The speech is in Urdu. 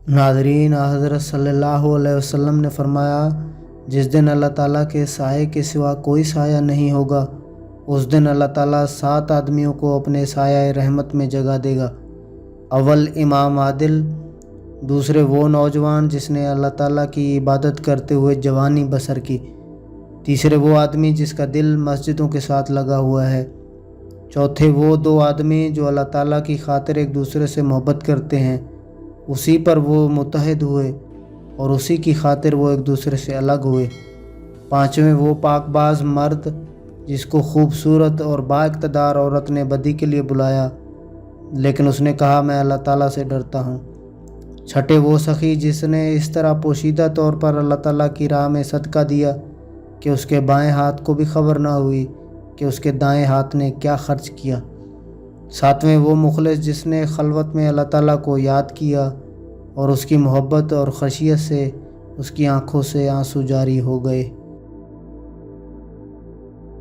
ناظرین، حضرت صلی اللہ علیہ وسلم نے فرمایا، جس دن اللہ تعالیٰ کے سائے کے سوا کوئی سایہ نہیں ہوگا، اس دن اللہ تعالیٰ 7 آدمیوں کو اپنے سایہ رحمت میں جگہ دے گا۔ اول امام عادل، دوسرے وہ نوجوان جس نے اللہ تعالیٰ کی عبادت کرتے ہوئے جوانی بسر کی، تیسرے وہ آدمی جس کا دل مسجدوں کے ساتھ لگا ہوا ہے، چوتھے وہ 2 آدمی جو اللہ تعالیٰ کی خاطر ایک دوسرے سے محبت کرتے ہیں، اسی پر وہ متحد ہوئے اور اسی کی خاطر وہ ایک دوسرے سے الگ ہوئے، پانچویں وہ پاک باز مرد جس کو خوبصورت اور با اقتدار عورت نے بدی کے لیے بلایا لیکن اس نے کہا میں اللہ تعالیٰ سے ڈرتا ہوں، چھٹے وہ سخی جس نے اس طرح پوشیدہ طور پر اللہ تعالیٰ کی راہ میں صدقہ دیا کہ اس کے بائیں ہاتھ کو بھی خبر نہ ہوئی کہ اس کے دائیں ہاتھ نے کیا خرچ کیا، ساتویں وہ مخلص جس نے خلوت میں اللہ تعالیٰ کو یاد کیا اور اس کی محبت اور خشیت سے اس کی آنکھوں سے آنسو جاری ہو گئے۔